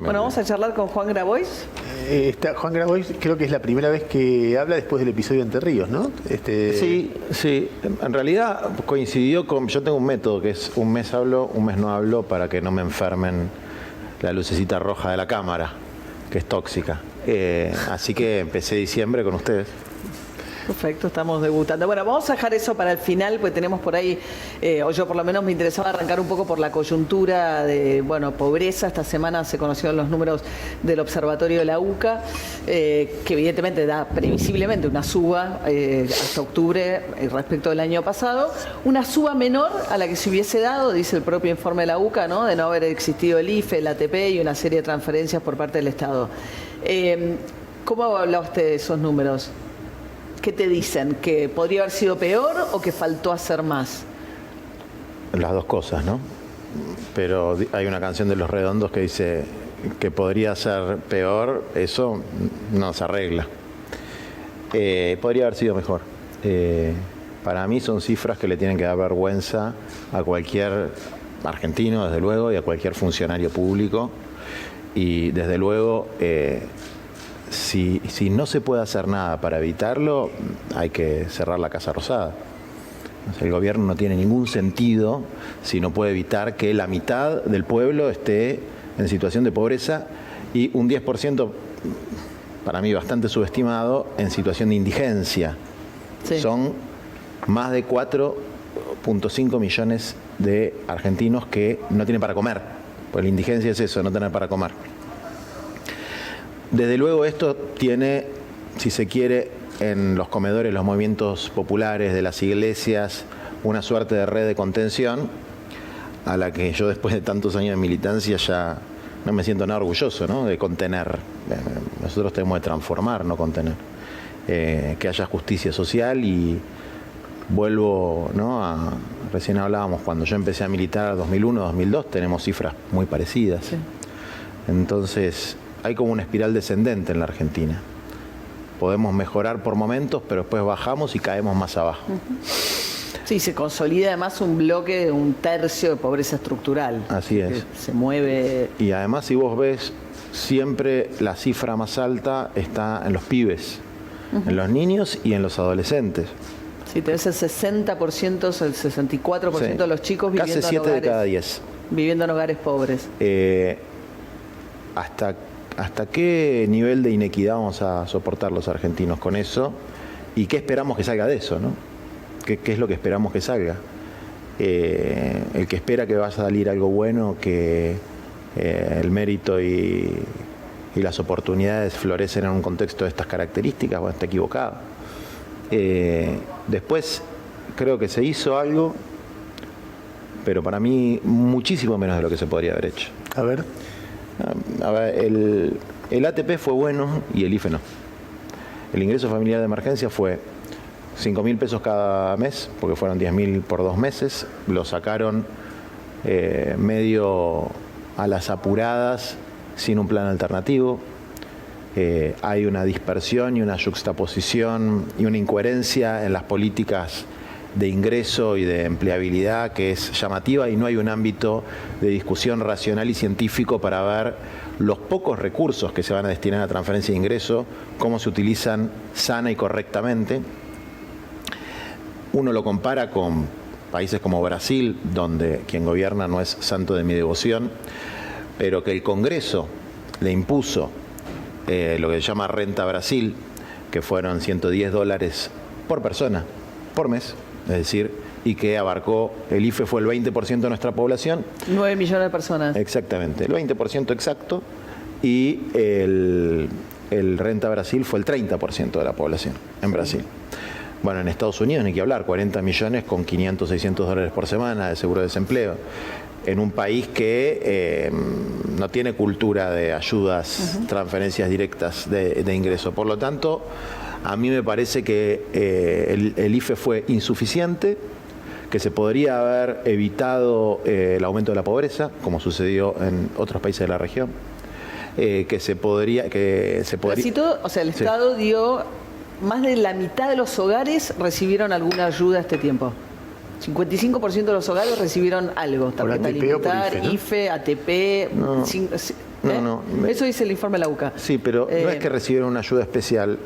Bueno, vamos a charlar con Juan Grabois. Juan Grabois creo que es la primera vez que habla después del episodio de Entre Ríos, ¿no? Sí. En realidad coincidió con... Yo tengo un método que es un mes hablo, un mes no hablo, para que no me enfermen la lucecita roja de la cámara, que es tóxica. Así que empecé diciembre con ustedes. Perfecto, estamos debutando. Bueno, vamos a dejar eso para el final, porque tenemos por ahí, o yo por lo menos me interesaba arrancar un poco por la coyuntura de, pobreza. Esta semana se conocieron los números del Observatorio de la UCA, que evidentemente da previsiblemente una suba hasta octubre respecto del año pasado. Una suba menor a la que se hubiese dado, dice el propio informe de la UCA, ¿no? De no haber existido el IFE, el ATP y una serie de transferencias por parte del Estado. ¿Cómo habla usted de esos números? ¿Qué te dicen? ¿Que podría haber sido peor o que faltó hacer más? Las dos cosas, ¿no? Pero hay una canción de Los Redondos que dice que podría ser peor, eso no se arregla. Podría haber sido mejor. Para mí son cifras que le tienen que dar vergüenza a cualquier argentino, desde luego, y a cualquier funcionario público. Y desde luego... Si no se puede hacer nada para evitarlo, hay que cerrar la Casa Rosada. O sea, el gobierno no tiene ningún sentido si no puede evitar que la mitad del pueblo esté en situación de pobreza y un 10%, para mí bastante subestimado, en situación de indigencia. Sí. Son más de 4.5 millones de argentinos que no tienen para comer. Pues la indigencia es eso, no tener para comer. Desde luego esto tiene, si se quiere, en los comedores, los movimientos populares de las iglesias, una suerte de red de contención a la que yo después de tantos años de militancia ya no me siento nada orgulloso, ¿no? De contener. Nosotros tenemos que transformar, no contener. Que haya justicia social y vuelvo, ¿no? Recién hablábamos, cuando yo empecé a militar 2001, 2002, tenemos cifras muy parecidas. Sí. Entonces... hay como una espiral descendente en la Argentina. Podemos mejorar por momentos, pero después bajamos y caemos más abajo. Sí, se consolida además un bloque de un tercio de pobreza estructural. Así es. Se mueve... Y además, si vos ves, siempre la cifra más alta está en los pibes, en los niños y en los adolescentes. Sí, tenés el 60%, el 64% sí. De los chicos viviendo casi 7 de cada 10. Viviendo en hogares pobres. ¿Hasta qué nivel de inequidad vamos a soportar los argentinos con eso? ¿Y qué esperamos que salga de eso, no? ¿Qué es lo que esperamos que salga? El que espera que va a salir algo bueno, que el mérito y las oportunidades florecen en un contexto de estas características, bueno, está equivocado. Después creo que se hizo algo, pero para mí muchísimo menos de lo que se podría haber hecho. A ver, el ATP fue bueno y el IFE no. El ingreso familiar de emergencia fue 5.000 pesos cada mes, porque fueron 10.000 por 2 meses. Lo sacaron medio a las apuradas, sin un plan alternativo. Hay una dispersión y una yuxtaposición y una incoherencia en las políticas de ingreso y de empleabilidad que es llamativa, y no hay un ámbito de discusión racional y científico para ver los pocos recursos que se van a destinar a transferencia de ingreso, cómo se utilizan sana y correctamente. Uno lo compara con países como Brasil, donde quien gobierna no es santo de mi devoción, pero que el Congreso le impuso lo que se llama Renta Brasil, que fueron $110 por persona, por mes. Es decir, y que abarcó, el IFE fue el 20% de nuestra población. 9 millones de personas. Exactamente, el 20% exacto, y el Renta Brasil fue el 30% de la población en Brasil. Bueno, en Estados Unidos ni que hablar, 40 millones con $500, $600 por semana de seguro de desempleo. En un país que no tiene cultura de ayudas, transferencias directas de ingreso. Por lo tanto, a mí me parece que el IFE fue insuficiente, que se podría haber evitado el aumento de la pobreza, como sucedió en otros países de la región, que se podría... Así todo, o sea, el Estado dio, más de la mitad de los hogares recibieron alguna ayuda este tiempo. 55% de los hogares recibieron algo, tarjeta alimentar, IFE, ATP, Eso dice el informe de la UCA. Sí, pero no es que recibieron una ayuda especial,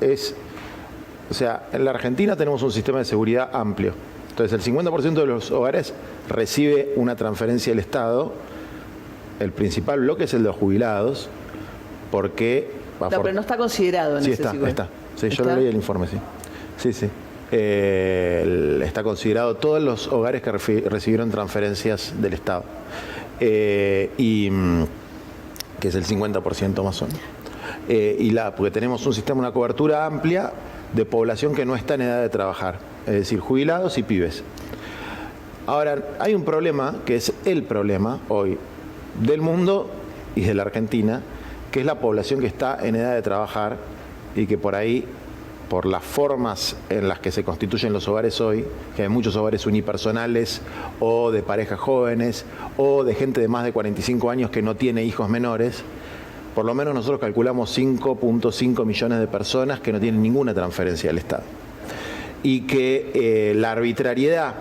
o sea, en la Argentina tenemos un sistema de seguridad amplio. Entonces, el 50% de los hogares recibe una transferencia del Estado. El principal bloque es el de los jubilados, porque... No, pero no está considerado en sí, ese está. Sí, yo lo leí el informe, sí. Sí. Está considerado todos los hogares que recibieron transferencias del Estado. Y que es el 50% más o menos. Porque tenemos un sistema, una cobertura amplia de población que no está en edad de trabajar, es decir, jubilados y pibes. Ahora, hay un problema, que es el problema hoy del mundo y de la Argentina, que es la población que está en edad de trabajar y que por ahí, por las formas en las que se constituyen los hogares hoy, que hay muchos hogares unipersonales o de parejas jóvenes o de gente de más de 45 años que no tiene hijos menores, por lo menos nosotros calculamos 5.5 millones de personas que no tienen ninguna transferencia del Estado. Y que la arbitrariedad,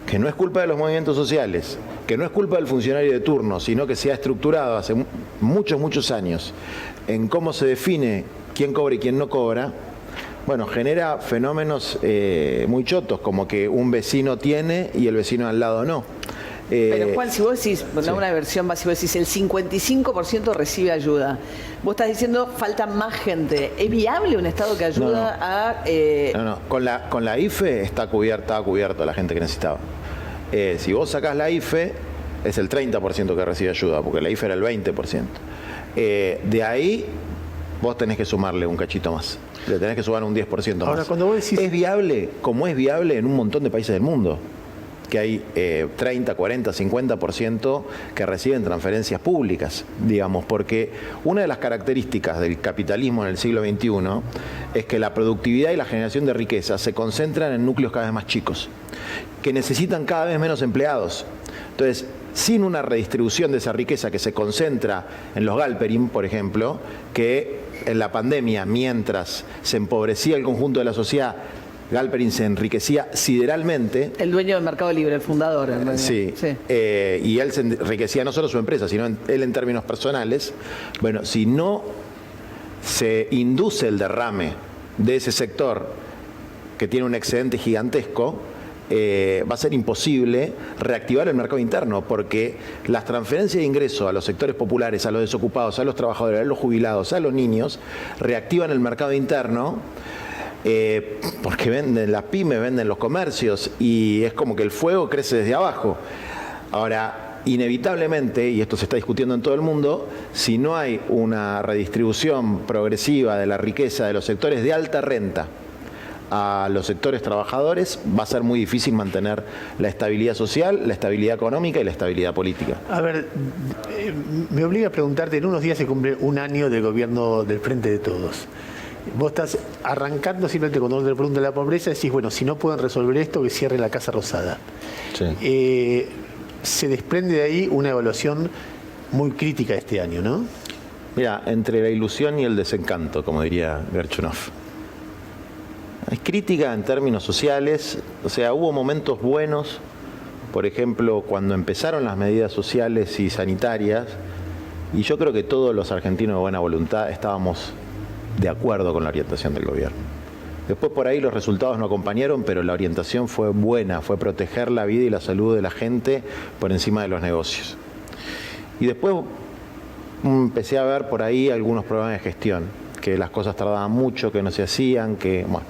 que no es culpa de los movimientos sociales, que no es culpa del funcionario de turno, sino que se ha estructurado hace muchos años en cómo se define quién cobra y quién no cobra, bueno, genera fenómenos muy chotos, como que un vecino tiene y el vecino al lado no. Pero Juan, si vos decís, una versión básica, vos decís el 55% recibe ayuda. Vos estás diciendo falta más gente. ¿Es viable un Estado que ayuda a...? No. Con la IFE estaba cubierto la gente que necesitaba. Si vos sacás la IFE, es el 30% que recibe ayuda, porque la IFE era el 20%. De ahí, vos tenés que sumarle un cachito más. Le tenés que sumar un 10% más. Ahora, cuando vos decís... Es viable, como es viable en un montón de países del mundo, que hay 30, 40, 50% que reciben transferencias públicas, digamos, porque una de las características del capitalismo en el siglo XXI es que la productividad y la generación de riqueza se concentran en núcleos cada vez más chicos, que necesitan cada vez menos empleados. Entonces, sin una redistribución de esa riqueza que se concentra en los Galperín, por ejemplo, que en la pandemia, mientras se empobrecía el conjunto de la sociedad, Galperín se enriquecía sideralmente. El dueño del Mercado Libre, el fundador. Sí. Y él se enriquecía no solo su empresa, sino él en términos personales. Bueno, si no se induce el derrame de ese sector que tiene un excedente gigantesco, va a ser imposible reactivar el mercado interno, porque las transferencias de ingresos a los sectores populares, a los desocupados, a los trabajadores, a los jubilados, a los niños, reactivan el mercado interno. Porque venden las pymes, venden los comercios y es como que el fuego crece desde abajo. Ahora, inevitablemente, y esto se está discutiendo en todo el mundo, si no hay una redistribución progresiva de la riqueza de los sectores de alta renta a los sectores trabajadores, va a ser muy difícil mantener la estabilidad social, la estabilidad económica y la estabilidad política. A ver, me obliga a preguntarte, en unos días se cumple un año del gobierno del Frente de Todos. Vos estás arrancando simplemente cuando te preguntan la pobreza, decís, bueno, si no pueden resolver esto, que cierre la Casa Rosada. Sí. Se desprende de ahí una evaluación muy crítica este año, ¿no? Mira, entre la ilusión y el desencanto, como diría Gerchunov. Es crítica en términos sociales, o sea, hubo momentos buenos, por ejemplo, cuando empezaron las medidas sociales y sanitarias, y yo creo que todos los argentinos de buena voluntad estábamos de acuerdo con la orientación del gobierno. Después por ahí los resultados no acompañaron, pero la orientación fue buena, fue proteger la vida y la salud de la gente por encima de los negocios. Y después empecé a ver por ahí algunos problemas de gestión, que las cosas tardaban mucho, que no se hacían, que bueno.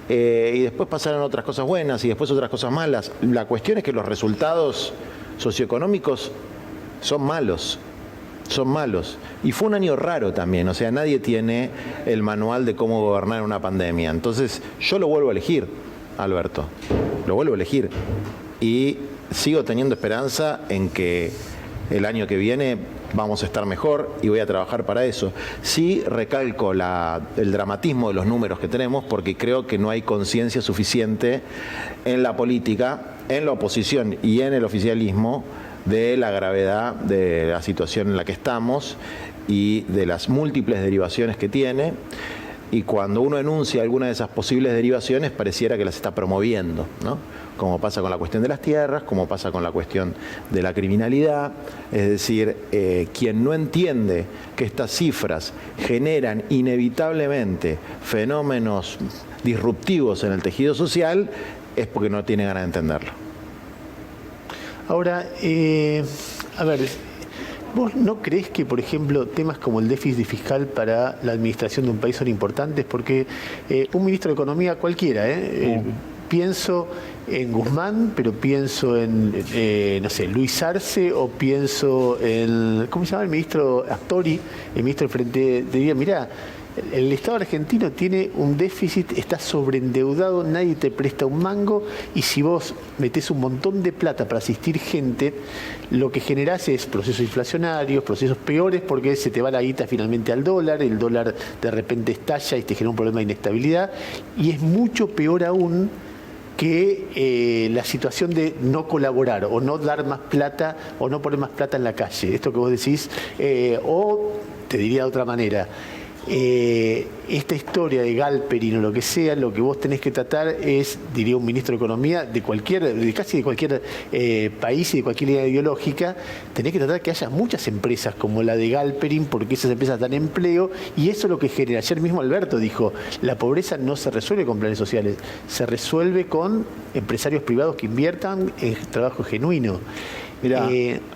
Y después pasaron otras cosas buenas y después otras cosas malas. La cuestión es que los resultados socioeconómicos son malos. Y fue un año raro también, o sea, nadie tiene el manual de cómo gobernar una pandemia. Entonces, yo lo vuelvo a elegir, Alberto, lo vuelvo a elegir. Y sigo teniendo esperanza en que el año que viene vamos a estar mejor y voy a trabajar para eso. Sí recalco el dramatismo de los números que tenemos, porque creo que no hay conciencia suficiente en la política, en la oposición y en el oficialismo de la gravedad de la situación en la que estamos y de las múltiples derivaciones que tiene. y cuando uno enuncia alguna de esas posibles derivaciones pareciera que las está promoviendo, ¿no? Como pasa con la cuestión de las tierras, como pasa con la cuestión de la criminalidad. Es decir, quien no entiende que estas cifras generan inevitablemente fenómenos disruptivos en el tejido social es porque no tiene ganas de entenderlo. Ahora, a ver, ¿vos no crees que, por ejemplo, temas como el déficit fiscal para la administración de un país son importantes? Porque un ministro de Economía cualquiera, pienso en Guzmán, pero pienso en, no sé, Luis Arce, o pienso en, ¿cómo se llama el ministro Astori, el ministro del Frente de Día? Mirá, el Estado argentino tiene un déficit, está sobreendeudado, nadie te presta un mango, y si vos metés un montón de plata para asistir gente, lo que generás es procesos inflacionarios, procesos peores, porque se te va la guita finalmente al dólar, el dólar de repente estalla y te genera un problema de inestabilidad, y es mucho peor aún que la situación de no colaborar o no dar más plata o no poner más plata en la calle. Esto que vos decís, o te diría de otra manera, esta historia de Galperín o lo que sea, lo que vos tenés que tratar es, diría un ministro de Economía de casi de cualquier país y de cualquier idea ideológica, tenés que tratar que haya muchas empresas como la de Galperín, porque esas empresas dan empleo, y eso es lo que genera. Ayer mismo Alberto dijo, la pobreza no se resuelve con planes sociales, se resuelve con empresarios privados que inviertan en trabajo genuino. Mira,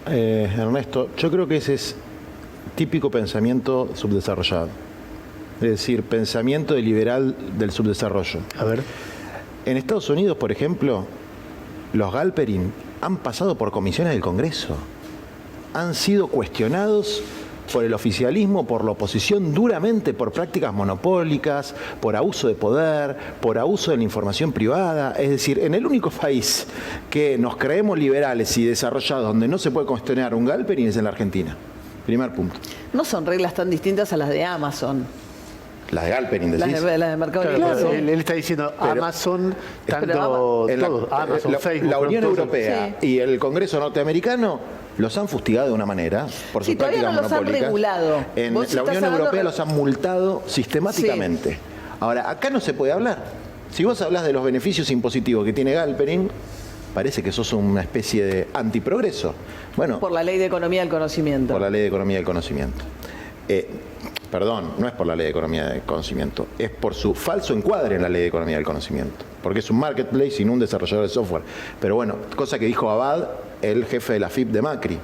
Ernesto, yo creo que ese es típico pensamiento subdesarrollado. Es decir, pensamiento de liberal del subdesarrollo. A ver. En Estados Unidos, por ejemplo, los Galperín han pasado por comisiones del Congreso. Han sido cuestionados por el oficialismo, por la oposición, duramente por prácticas monopólicas, por abuso de poder, por abuso de la información privada. Es decir, en el único país que nos creemos liberales y desarrollados donde no se puede cuestionar un Galperín es en la Argentina. Primer punto. No son reglas tan distintas a las de Amazon. Las de Galperín, decís. Las de Mercado Libre. Claro, él está diciendo Amazon, tanto Amazon, Facebook. La Unión Europea y el Congreso norteamericano los han fustigado de una manera por sus prácticas monopólicas. Todavía no los han regulado. En la Unión Europea los han multado sistemáticamente. Sí. Ahora, acá no se puede hablar. Si vos hablas de los beneficios impositivos que tiene Galperín, parece que sos una especie de antiprogreso. Bueno, por la Ley de Economía del Conocimiento. Por la Ley de Economía del Conocimiento. Perdón, no es por la Ley de Economía del Conocimiento, es por su falso encuadre en la Ley de Economía del Conocimiento, porque es un marketplace y no un desarrollador de software. Pero bueno, cosa que dijo Abad, el jefe de la FIP de Macri.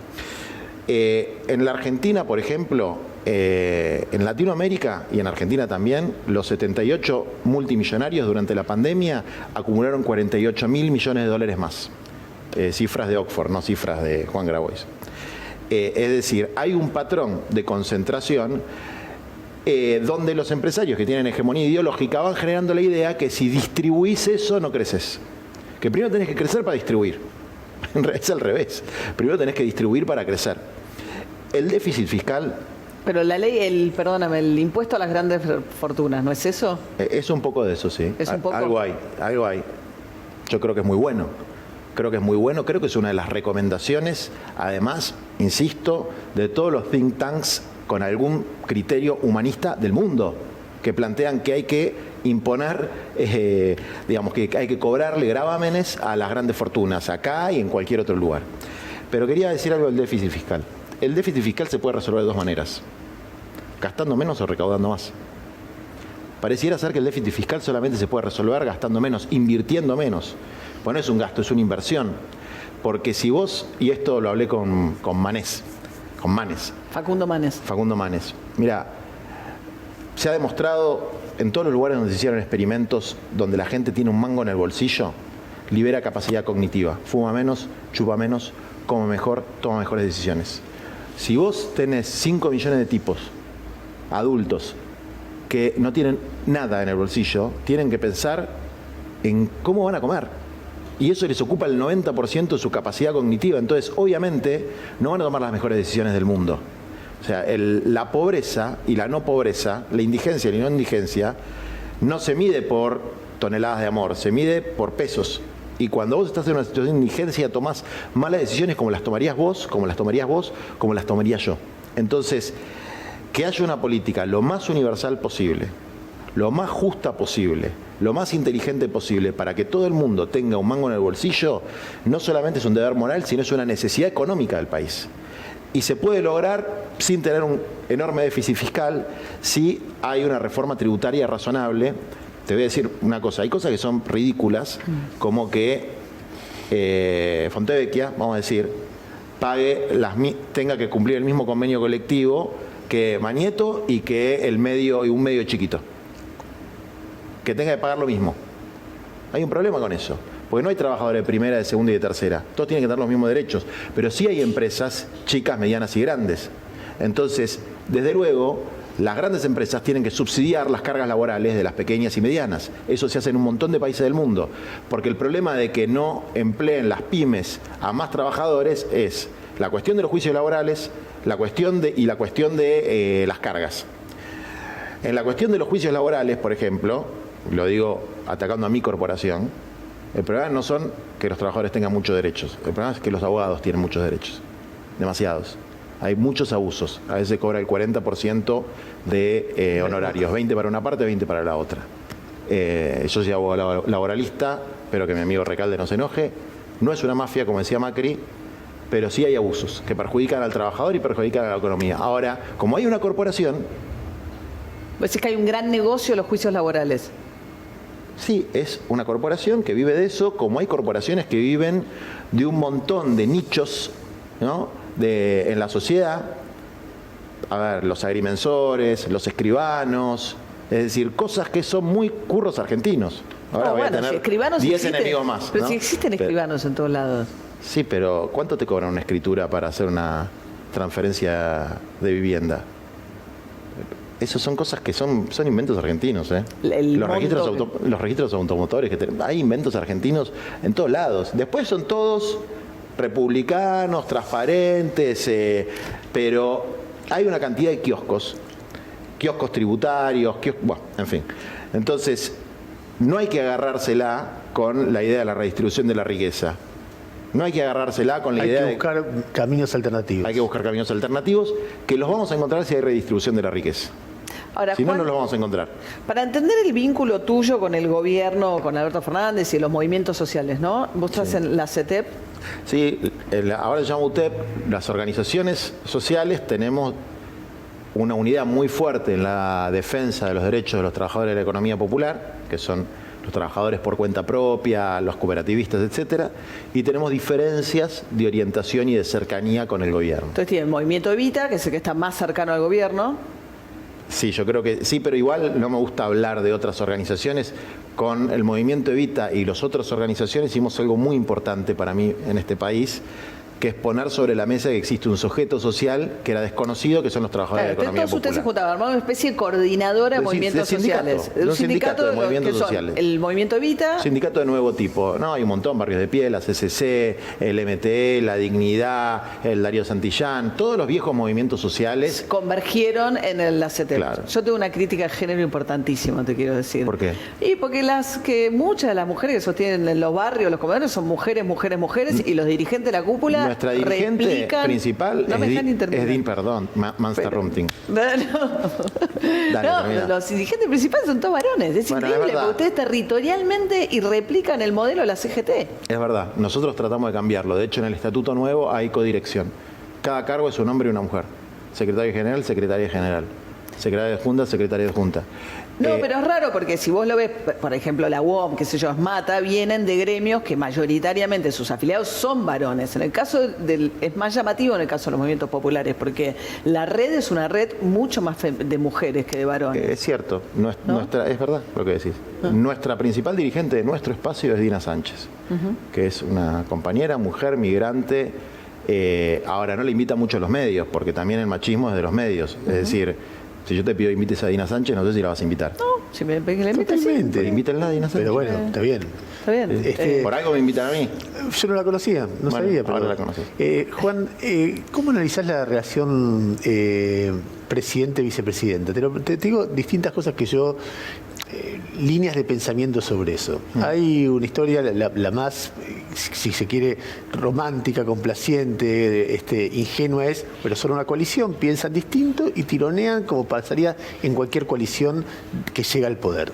En la Argentina, por ejemplo, en Latinoamérica y en Argentina también, los 78 multimillonarios durante la pandemia acumularon 48.000 millones de dólares más. Cifras de Oxford, no cifras de Juan Grabois. Es decir, hay un patrón de concentración donde los empresarios que tienen hegemonía ideológica van generando la idea que si distribuís eso no creces. Que primero tenés que crecer para distribuir. Es al revés. Primero tenés que distribuir para crecer. El déficit fiscal... Pero la ley, el impuesto a las grandes fortunas, ¿no es eso? Es un poco de eso, sí. ¿Es un poco? Algo hay. Yo creo que es muy bueno. Creo que es una de las recomendaciones, además, insisto, de todos los think tanks con algún criterio humanista del mundo, que plantean que hay que imponer, digamos, que hay que cobrarle gravámenes a las grandes fortunas, acá y en cualquier otro lugar. Pero quería decir algo del déficit fiscal. El déficit fiscal se puede resolver de dos maneras: gastando menos o recaudando más. Pareciera ser que el déficit fiscal solamente se puede resolver gastando menos, invirtiendo menos. Pues no es un gasto, es una inversión. Porque si vos, y esto lo hablé con Manes. Facundo Manes. Mira, se ha demostrado en todos los lugares donde se hicieron experimentos donde la gente tiene un mango en el bolsillo, libera capacidad cognitiva, fuma menos, chupa menos, come mejor, toma mejores decisiones. Si vos tenés 5 millones de tipos adultos que no tienen nada en el bolsillo, tienen que pensar en cómo van a comer. Y eso les ocupa el 90% de su capacidad cognitiva. Entonces, obviamente, no van a tomar las mejores decisiones del mundo. O sea, la pobreza y la no pobreza, la indigencia y la no indigencia, no se mide por toneladas de amor, se mide por pesos. Y cuando vos estás en una situación de indigencia, tomás malas decisiones como las tomarías vos, como las tomaría yo. Entonces, que haya una política lo más universal posible, lo más justa posible, lo más inteligente posible, para que todo el mundo tenga un mango en el bolsillo, no solamente es un deber moral, sino es una necesidad económica del país. Y se puede lograr sin tener un enorme déficit fiscal si hay una reforma tributaria razonable. Te voy a decir una cosa, hay cosas que son ridículas, como que Fontevecchia, vamos a decir, tenga que cumplir el mismo convenio colectivo que Mañeto y que un medio chiquito. Que tenga que pagar lo mismo. Hay un problema con eso. Porque no hay trabajadores de primera, de segunda y de tercera. Todos tienen que tener los mismos derechos. Pero sí hay empresas chicas, medianas y grandes. Entonces, desde luego, las grandes empresas tienen que subsidiar las cargas laborales de las pequeñas y medianas. Eso se hace en un montón de países del mundo. Porque el problema de que no empleen las pymes a más trabajadores es la cuestión de los juicios laborales, la cuestión de las cargas. En la cuestión de los juicios laborales, por ejemplo, lo digo atacando a mi corporación, el problema no son que los trabajadores tengan muchos derechos, el problema es que los abogados tienen muchos derechos, demasiados. Hay muchos abusos, a veces cobra el 40% de honorarios, 20 para una parte, 20 para la otra. Yo soy abogado laboralista, pero que mi amigo Recalde no se enoje, no es una mafia como decía Macri, pero sí hay abusos que perjudican al trabajador y perjudican a la economía. Ahora, como hay una corporación... ¿Pues es que hay un gran negocio los juicios laborales? Sí, es una corporación que vive de eso, como hay corporaciones que viven de un montón de nichos, ¿no? En la sociedad. A ver, los agrimensores, los escribanos, es decir, cosas que son muy curros argentinos. Ahora voy a tener 10 enemigos más. Pero ¿no? si existen escribanos en todos lados. Sí, pero ¿cuánto te cobran una escritura para hacer una transferencia de vivienda? Esas son cosas que son inventos argentinos. Los registros automotores, hay inventos argentinos en todos lados. Después son todos republicanos, transparentes, pero hay una cantidad de kioscos tributarios, bueno, en fin. Entonces, no hay que agarrársela con la idea de la redistribución de la riqueza. No hay que agarrársela con la idea de... Hay que buscar caminos alternativos. Hay que buscar caminos alternativos que los vamos a encontrar si hay redistribución de la riqueza. Ahora, si no, no los vamos a encontrar. Para entender el vínculo tuyo con el gobierno, con Alberto Fernández y los movimientos sociales, ¿no? Vos estás en la CETEP. Sí, ahora se llama UTEP. Las organizaciones sociales tenemos una unidad muy fuerte en la defensa de los derechos de los trabajadores de la economía popular, que son los trabajadores por cuenta propia, los cooperativistas, etcétera, y tenemos diferencias de orientación y de cercanía con el gobierno. Entonces tiene el Movimiento Evita, que es el que está más cercano al gobierno. Sí, yo creo que sí, pero igual no me gusta hablar de otras organizaciones. Con el Movimiento Evita y las otras organizaciones hicimos algo muy importante para mí en este país, que es poner sobre la mesa que existe un sujeto social que era desconocido, que son los trabajadores de la economía popular. Ustedes se juntaban, armaron una especie de coordinadora de movimientos sociales. Un sindicato de movimientos sociales. El Movimiento Evita. Un sindicato de nuevo tipo. No, hay un montón, Barrios de Pie, la CCC, el MTE, la Dignidad, el Darío Santillán, todos los viejos movimientos sociales. Convergieron en la CETEP. Claro. Yo tengo una crítica de género importantísima, te quiero decir. ¿Por qué? Y porque muchas de las mujeres que sostienen en los barrios, los comedores, son mujeres, y los dirigentes de la cúpula. Nuestra dirigente principal Mansta Rumting. Los dirigentes principales son todos varones. Es increíble, porque ustedes territorialmente y replican el modelo de la CGT. Es verdad, nosotros tratamos de cambiarlo. De hecho, en el Estatuto Nuevo hay codirección. Cada cargo es un hombre y una mujer. Secretario general, secretaria general. Secretaria de Junta, secretaria de Junta. No, pero es raro porque si vos lo ves, por ejemplo, la UOM, qué sé yo, Mata, vienen de gremios que mayoritariamente sus afiliados son varones. En el caso es más llamativo en el caso de los movimientos populares, porque la red es una red mucho más de mujeres que de varones. Es cierto, ¿no? Es verdad lo que decís. Nuestra principal dirigente de nuestro espacio es Dina Sánchez, que es una compañera, mujer, migrante. Ahora no le invita mucho a los medios, porque también el machismo es de los medios. Es decir, si yo te pido invites a Dina Sánchez, no sé si la vas a invitar. No, si me le invitas, sí. Invítenla a Dina Sánchez. Pero bueno, está bien. Está bien. Por algo me invitan a mí. Yo no la conocía, no sabía. Pero ahora la conocí. Juan, ¿cómo analizás la relación presidente-vicepresidenta? Te digo distintas cosas que yo líneas de pensamiento sobre eso. Hay una historia, la más, si se quiere, romántica, complaciente, ingenua es, pero son una coalición, piensan distinto y tironean como pasaría en cualquier coalición que llega al poder.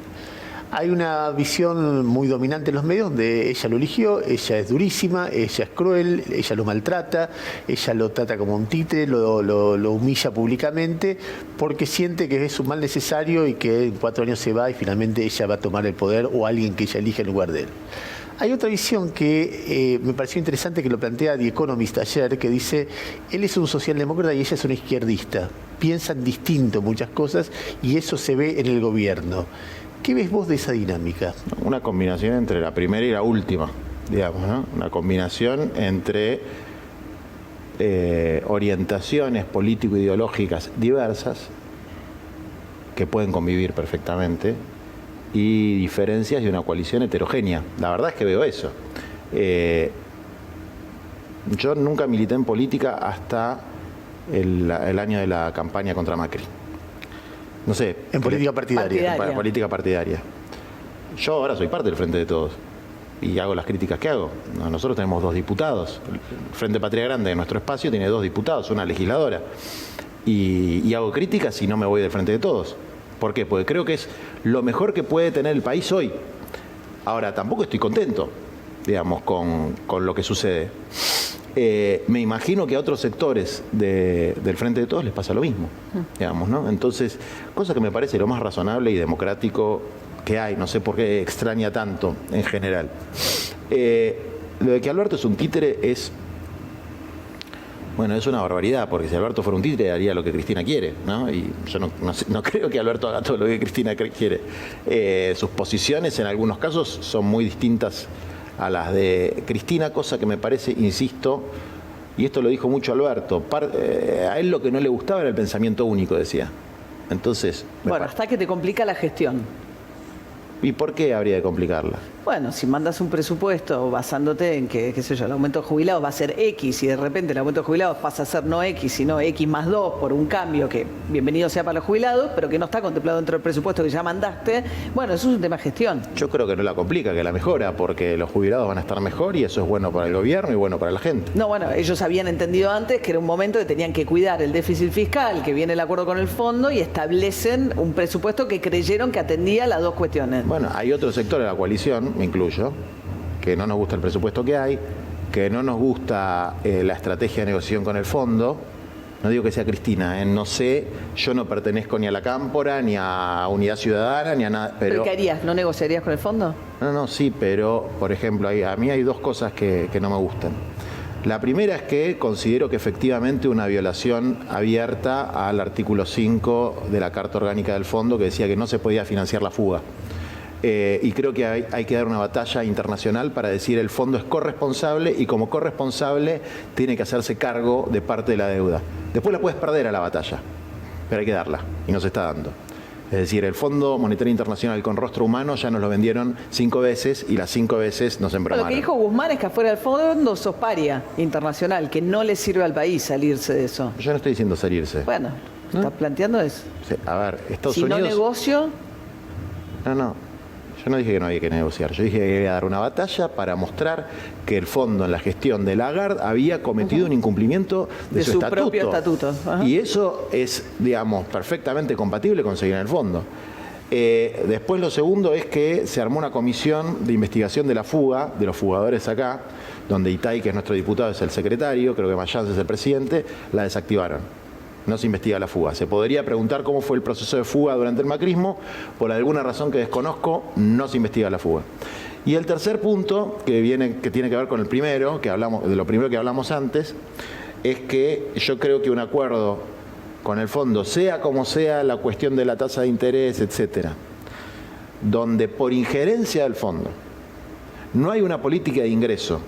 Hay una visión muy dominante en los medios donde ella lo eligió, ella es durísima, ella es cruel, ella lo maltrata, ella lo trata como un títere, lo humilla públicamente porque siente que es un mal necesario y que en 4 años se va y finalmente ella va a tomar el poder o alguien que ella elige en lugar de él. Hay otra visión que me pareció interesante que lo plantea The Economist ayer, que dice, él es un socialdemócrata y ella es una izquierdista. Piensan distinto muchas cosas y eso se ve en el gobierno. ¿Qué ves vos de esa dinámica? Una combinación entre la primera y la última, digamos, ¿no? Una combinación entre orientaciones político-ideológicas diversas que pueden convivir perfectamente y diferencias de una coalición heterogénea. La verdad es que veo eso. Yo nunca milité en política hasta el año de la campaña contra Macri. No sé. En política partidaria. En política partidaria. Yo ahora soy parte del Frente de Todos y hago las críticas que hago. Nosotros tenemos 2 diputados. El Frente Patria Grande de nuestro espacio tiene 2 diputados, una legisladora. Y hago críticas y no me voy del Frente de Todos. ¿Por qué? Porque creo que es lo mejor que puede tener el país hoy. Ahora, tampoco estoy contento, digamos, con lo que sucede. Me imagino que a otros sectores del Frente de Todos les pasa lo mismo, digamos, ¿no? Entonces, cosa que me parece lo más razonable y democrático que hay, no sé por qué extraña tanto en general. Lo de que Alberto es un títere es, bueno, es una barbaridad, porque si Alberto fuera un títere haría lo que Cristina quiere, ¿no? Y yo no creo que Alberto haga todo lo que Cristina quiere. Sus posiciones en algunos casos son muy distintas a las de Cristina, cosa que me parece, insisto, y esto lo dijo mucho Alberto, a él lo que no le gustaba era el pensamiento único, decía. Entonces... Bueno, hasta que te complica la gestión. ¿Y por qué habría de complicarla? Bueno, si mandas un presupuesto basándote en que, qué sé yo, el aumento de jubilados va a ser X y de repente el aumento de jubilados pasa a ser no X, sino X más 2 por un cambio que bienvenido sea para los jubilados, pero que no está contemplado dentro del presupuesto que ya mandaste, bueno, eso es un tema de gestión. Yo creo que no la complica, que la mejora, porque los jubilados van a estar mejor y eso es bueno para el gobierno y bueno para la gente. No, bueno, ellos habían entendido antes que era un momento que tenían que cuidar el déficit fiscal, que viene el acuerdo con el fondo y establecen un presupuesto que creyeron que atendía las 2 cuestiones. Bueno, hay otro sector de la coalición, me incluyo, que no nos gusta el presupuesto que hay, que no nos gusta la estrategia de negociación con el fondo. No digo que sea Cristina, no sé, yo no pertenezco ni a la Cámpora, ni a Unidad Ciudadana, ni a nada. ¿Pero qué harías? ¿No negociarías con el fondo? No, sí, pero, por ejemplo, a mí hay 2 cosas que no me gustan. La primera es que considero que efectivamente una violación abierta al artículo 5 de la Carta Orgánica del Fondo, que decía que no se podía financiar la fuga. Y creo que hay que dar una batalla internacional para decir el fondo es corresponsable y como corresponsable tiene que hacerse cargo de parte de la deuda. Después la puedes perder a la batalla, pero hay que darla y no se está dando. Es decir, el Fondo Monetario Internacional con rostro humano ya nos lo vendieron 5 veces y las 5 veces nos embromaron. Lo que dijo Guzmán es que afuera del fondo sos paria internacional, que no le sirve al país salirse de eso. Yo no estoy diciendo salirse. Bueno, ¿estás planteando eso? Sí, a ver, Estados si Unidos... Si no negocio... No. Yo no dije que no había que negociar, yo dije que había que dar una batalla para mostrar que el fondo en la gestión de Lagarde había cometido un incumplimiento de su estatuto. Propio estatuto. Y eso es, digamos, perfectamente compatible con seguir en el fondo. Después lo segundo es que se armó una comisión de investigación de la fuga, de los fugadores acá, donde Itay, que es nuestro diputado, es el secretario, creo que Mayans es el presidente, la desactivaron. No se investiga la fuga. Se podría preguntar cómo fue el proceso de fuga durante el macrismo. Por alguna razón que desconozco, no se investiga la fuga. Y el tercer punto, que tiene que ver con el primero, de lo primero que hablamos antes, es que yo creo que un acuerdo con el fondo, sea como sea la cuestión de la tasa de interés, etcétera, donde por injerencia del fondo no hay una política de ingreso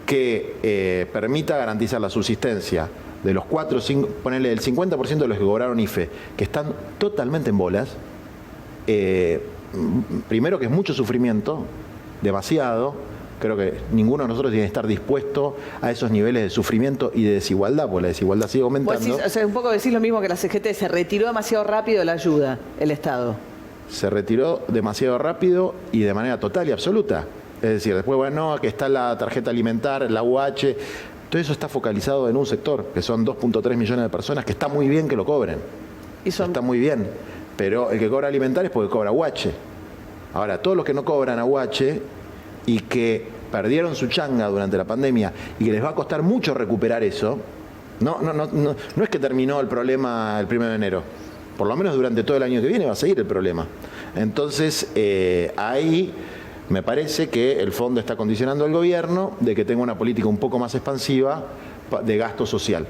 que permita garantizar la subsistencia de los 4 o 5, ponele el 50% de los que cobraron IFE, que están totalmente en bolas, primero que es mucho sufrimiento, demasiado, creo que ninguno de nosotros tiene que estar dispuesto a esos niveles de sufrimiento y de desigualdad, porque la desigualdad sigue aumentando. Pues sí, o sea, un poco decís lo mismo que la CGT, se retiró demasiado rápido de la ayuda, el Estado. se retiró demasiado rápido y de manera total y absoluta. Es decir, después, bueno, que está la tarjeta alimentar, la UH, todo eso está focalizado en un sector, que son 2.3 millones de personas, que está muy bien que lo cobren. Está muy bien, pero el que cobra alimentar es porque cobra UH. Ahora, todos los que no cobran UH y que perdieron su changa durante la pandemia y que les va a costar mucho recuperar eso, no es que terminó el problema el 1 de enero. Por lo menos durante todo el año que viene va a seguir el problema. Entonces, ahí me parece que el fondo está condicionando al gobierno de que tenga una política un poco más expansiva de gasto social.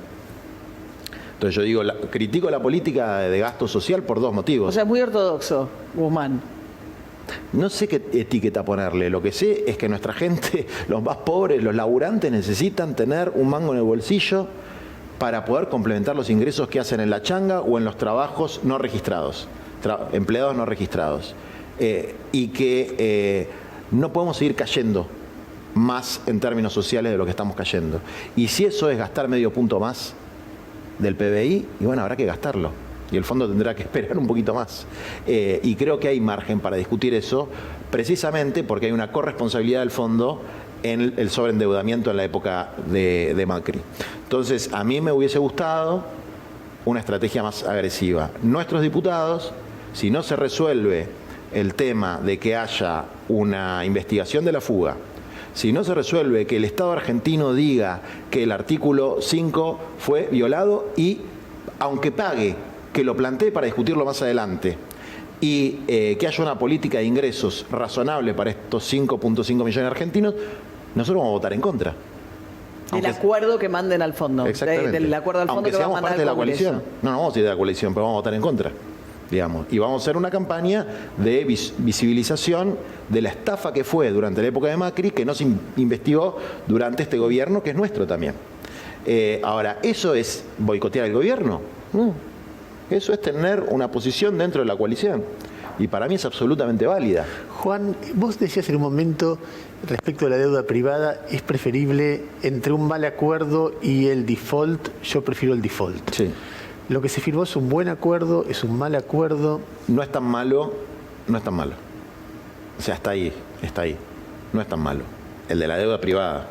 Entonces yo digo, critico la política de gasto social por dos motivos. O sea, es muy ortodoxo, Guzmán. No sé qué etiqueta ponerle, lo que sé es que nuestra gente, los más pobres, los laburantes, necesitan tener un mango en el bolsillo para poder complementar los ingresos que hacen en la changa o en los trabajos no registrados, empleados no registrados. Y que no podemos seguir cayendo más en términos sociales de lo que estamos cayendo. Y si eso es gastar medio punto más del PBI, y bueno, habrá que gastarlo. Y el fondo tendrá que esperar un poquito más. Y creo que hay margen para discutir eso, precisamente porque hay una corresponsabilidad del fondo en el sobreendeudamiento en la época de Macri. Entonces, a mí me hubiese gustado una estrategia más agresiva. Nuestros diputados, si no se resuelve el tema de que haya una investigación de la fuga, si no se resuelve que el Estado argentino diga que el artículo 5 fue violado y, aunque pague, que lo plantee para discutirlo más adelante, y que haya una política de ingresos razonable para estos 5.5 millones de argentinos, nosotros vamos a votar en contra. Del acuerdo que manden al fondo. Exactamente. Del acuerdo al fondo aunque que va a seamos mandar parte de la al Congreso. coalición. No vamos a ir de la coalición, pero vamos a votar en contra. Digamos. Y vamos a hacer una campaña de visibilización de la estafa que fue durante la época de Macri, que no se investigó durante este gobierno, que es nuestro también. Ahora, ¿eso es boicotear el gobierno? No. Eso es tener una posición dentro de la coalición. Y para mí es absolutamente válida. Juan, vos decías en un momento respecto a la deuda privada, es preferible entre un mal acuerdo y el default, yo prefiero el default. Sí. Lo que se firmó es un buen acuerdo, es un mal acuerdo. No es tan malo, no es tan malo. O sea, está ahí. No es tan malo. El de la deuda privada.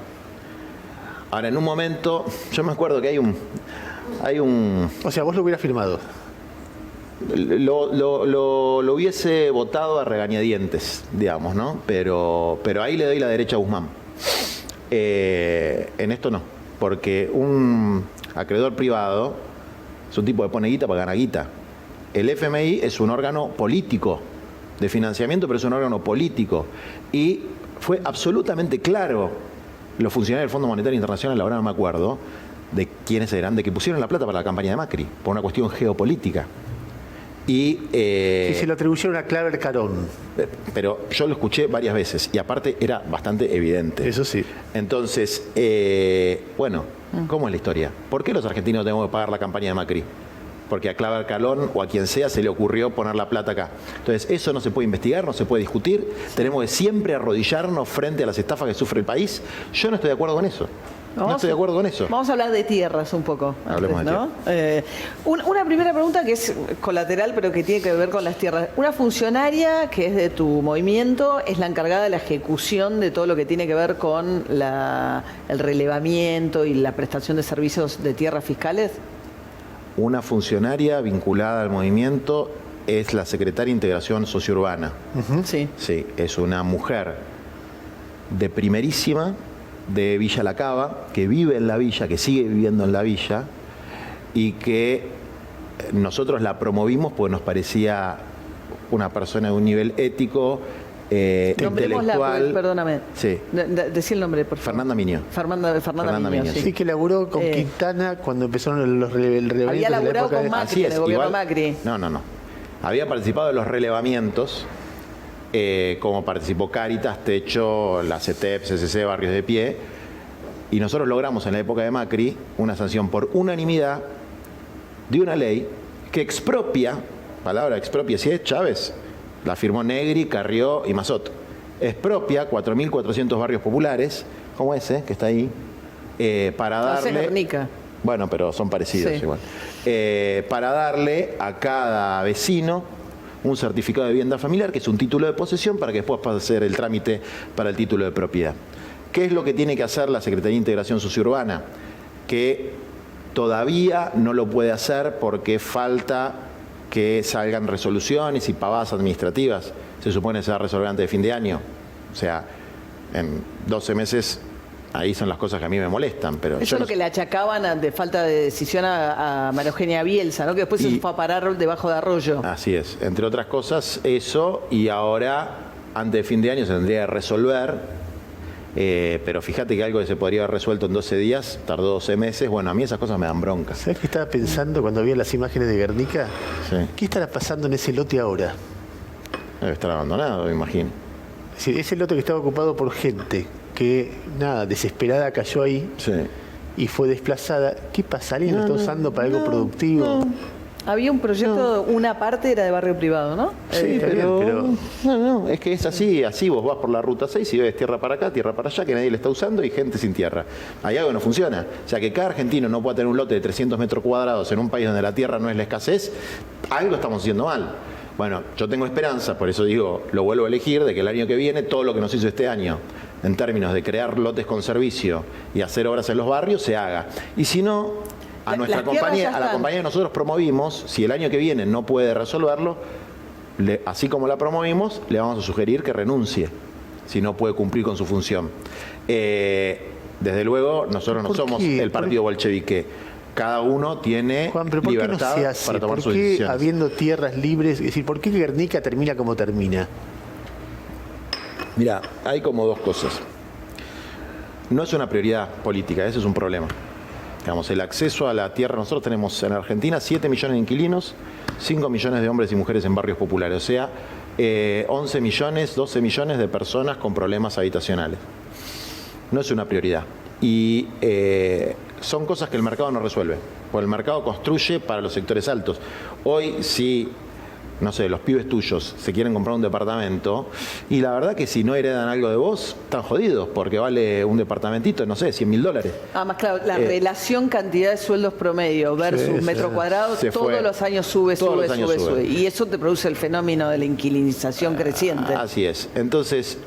Ahora, en un momento, yo me acuerdo que hay un... O sea, vos lo hubieras firmado. Lo hubiese votado a regañadientes, digamos, ¿no? Pero ahí le doy la derecha a Guzmán. En esto no, porque un acreedor privado es un tipo que pone guita para ganar guita. El FMI es un órgano político de financiamiento, pero es un órgano político. Y fue absolutamente claro, los funcionarios del Fondo Monetario Internacional, ahora no me acuerdo de quiénes eran, de que pusieron la plata para la campaña de Macri, por una cuestión geopolítica. Y se lo atribuyeron a Claver Carón. Pero yo lo escuché varias veces y aparte era bastante evidente. Eso sí. Entonces, bueno, ¿cómo es la historia? ¿Por qué los argentinos tenemos que pagar la campaña de Macri? Porque a Claver Carón o a quien sea se le ocurrió poner la plata acá. Entonces, eso no se puede investigar, no se puede discutir. Tenemos que siempre arrodillarnos frente a las estafas que sufre el país. Yo no estoy de acuerdo con eso. No estoy de acuerdo con eso. Vamos a hablar de tierras un poco. Hablemos antes, ¿no? Una primera pregunta que es colateral, pero que tiene que ver con las tierras. Una funcionaria que es de tu movimiento es la encargada de la ejecución de todo lo que tiene que ver con el relevamiento y la prestación de servicios de tierras fiscales. Una funcionaria vinculada al movimiento es la secretaria de Integración Sociourbana. Sí. Sí, es una mujer de primerísima, de Villa La Cava, que vive en la villa, que sigue viviendo en la villa, y que nosotros la promovimos porque nos parecía una persona de un nivel ético, intelectual. Perdóname. Sí. Decí el nombre, por favor. Fernanda Miño. Fernanda Miño, sí. Sí, que laburó con Quintana cuando empezaron el relevamiento. Había laburado con Macri, Así es, en el gobierno igual, Macri. No. Había participado de los relevamientos, como participó Cáritas, Techo, la CETEP, CCC, Barrios de Pie, y nosotros logramos en la época de Macri una sanción por unanimidad de una ley que expropia, palabra expropia, si es Chávez, la firmó Negri, Carrió y Mazot, expropia 4.400 barrios populares, como ese, que está ahí, para darle... Guernica. Bueno, pero son parecidos Sí. igual. Para darle a cada vecino un certificado de vivienda familiar, que es un título de posesión, para que después pase a hacer el trámite para el título de propiedad. ¿Qué es lo que tiene que hacer la Secretaría de Integración Sociourbana? Que todavía no lo puede hacer porque falta que salgan resoluciones y pavadas administrativas. Se supone que se va a resolver antes de fin de año. O sea, en 12 meses, ahí son las cosas que a mí me molestan. Pero eso es lo que le achacaban de falta de decisión a María Eugenia Bielsa, ¿no? Que después se fue a parar debajo de Arroyo. Así es. Entre otras cosas, eso, y ahora, antes de fin de año, se tendría que resolver. Pero fíjate que algo que se podría haber resuelto en 12 días, tardó 12 meses. Bueno, a mí esas cosas me dan bronca. ¿Sabes qué estaba pensando cuando vi las imágenes de Guernica? Sí. ¿Qué estará pasando en ese lote ahora? Debe estar abandonado, me imagino. Es decir, ese lote que estaba ocupado por gente que, nada, desesperada cayó ahí Sí. y fue desplazada. ¿Qué pasa? ¿Alguien lo está usando para algo productivo? Había un proyecto, una parte era de barrio privado, ¿no? Sí, está bien, pero... No, es que es así vos vas por la ruta 6 y ves tierra para acá, tierra para allá, que nadie le está usando y gente sin tierra. Hay algo que no funciona. O sea, que cada argentino no pueda tener un lote de 300 metros cuadrados en un país donde la tierra no es la escasez, algo estamos haciendo mal. Bueno, yo tengo esperanza, por eso digo, lo vuelvo a elegir, de que el año que viene todo lo que nos hizo este año, en términos de crear lotes con servicio y hacer obras en los barrios, se haga. Y si no... A nuestra compañía, a la compañía que nosotros promovimos, si el año que viene no puede resolverlo, así como la promovimos, le vamos a sugerir que renuncie, si no puede cumplir con su función. Desde luego, nosotros no somos el partido bolchevique. Cada uno tiene Juan, pero ¿por qué libertad no se hace? para tomar ¿Por sus qué decisiones. habiendo tierras libres? Es decir, ¿por qué Guernica termina como termina? Mira, hay como dos cosas. No es una prioridad política, ese es un problema. Digamos, el acceso a la tierra, nosotros tenemos en Argentina 7 millones de inquilinos, 5 millones de hombres y mujeres en barrios populares, o sea, 11 millones, 12 millones de personas con problemas habitacionales. No es una prioridad. Y son cosas que el mercado no resuelve, porque el mercado construye para los sectores altos. Hoy, si, no sé, los pibes tuyos se quieren comprar un departamento, y la verdad que si no heredan algo de vos, están jodidos, porque vale un departamentito, no sé, $100.000. Más claro, la relación cantidad de sueldos promedio versus metro cuadrado, todos los años sube. Y eso te produce el fenómeno de la inquilinización creciente. Así es. Entonces,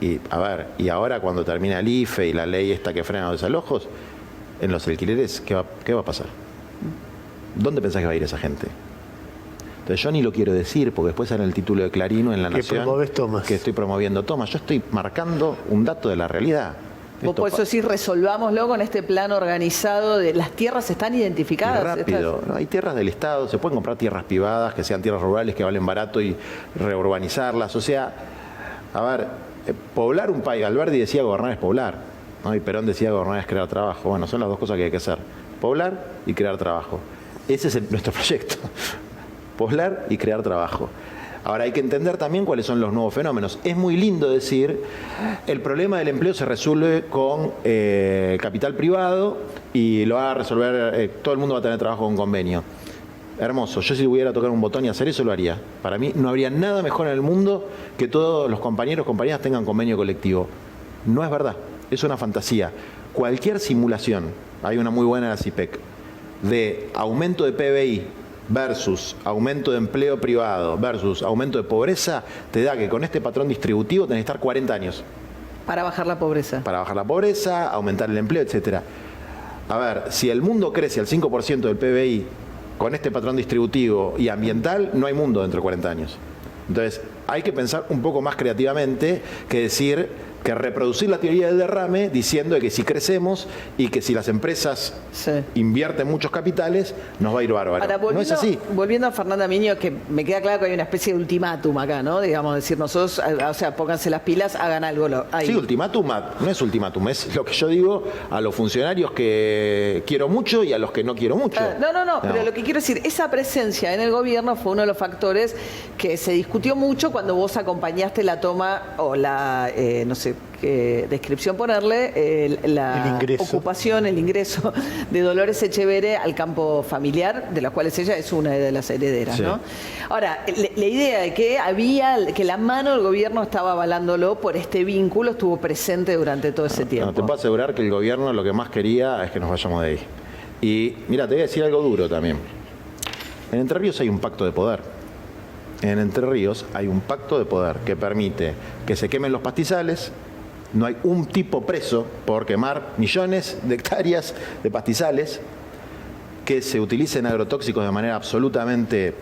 y ahora cuando termina el IFE y la ley esta que frena los desalojos, en los alquileres, ¿qué va a pasar? ¿Dónde pensás que va a ir esa gente? Entonces yo ni lo quiero decir, porque después sale el título de Clarino en La Nación que estoy promoviendo tomas. Yo estoy marcando un dato de la realidad. Vos por eso decís, resolvámoslo con este plan organizado de las tierras están identificadas. Rápido, ¿no? Hay tierras del Estado, se pueden comprar tierras privadas, que sean tierras rurales, que valen barato y reurbanizarlas. O sea, a ver, poblar un país, Alberti decía gobernar es poblar, ¿no? Y Perón decía gobernar es crear trabajo. Bueno, son las dos cosas que hay que hacer, poblar y crear trabajo. Ese es nuestro proyecto. Poblar y crear trabajo. Ahora hay que entender también cuáles son los nuevos fenómenos. Es muy lindo decir, el problema del empleo se resuelve con capital privado y lo va a resolver, todo el mundo va a tener trabajo con convenio. Hermoso, yo si pudiera tocar un botón y hacer eso lo haría. Para mí no habría nada mejor en el mundo que todos los compañeros, compañeras tengan convenio colectivo. No es verdad, es una fantasía. Cualquier simulación, hay una muy buena en la CIPEC, de aumento de PBI versus aumento de empleo privado versus aumento de pobreza, te da que con este patrón distributivo tenés que estar 40 años. Para bajar la pobreza. Para bajar la pobreza, aumentar el empleo, etcétera. A ver, si el mundo crece al 5% del PBI con este patrón distributivo y ambiental, no hay mundo dentro de 40 años. Entonces, hay que pensar un poco más creativamente que decir que reproducir la teoría del derrame diciendo que si crecemos y que si las empresas invierten muchos capitales, nos va a ir bárbaro. Ahora, no es así. Volviendo a Fernanda Miño, que me queda claro que hay una especie de ultimátum acá, ¿no? Digamos, decir nosotros, o sea, pónganse las pilas, hagan algo. Sí, ultimátum, no es ultimátum, es lo que yo digo a los funcionarios que quiero mucho y a los que no quiero mucho. No, pero lo que quiero decir, esa presencia en el gobierno fue uno de los factores que se discutió mucho cuando vos acompañaste la toma o la, no sé, qué descripción ponerle, la ocupación, el ingreso de Dolores Echeverre al campo familiar, de las cuales ella es una de las herederas, ¿no? Ahora, la idea de que la mano del gobierno estaba avalándolo por este vínculo estuvo presente durante todo ese tiempo. No, te puedo asegurar que el gobierno lo que más quería es que nos vayamos de ahí. Y mira, te voy a decir algo duro también. En Entre Ríos hay un pacto de poder. en Entre Ríos hay un pacto de poder que permite que se quemen los pastizales. No hay un tipo preso por quemar millones de hectáreas de pastizales, que se utilicen agrotóxicos de manera absolutamente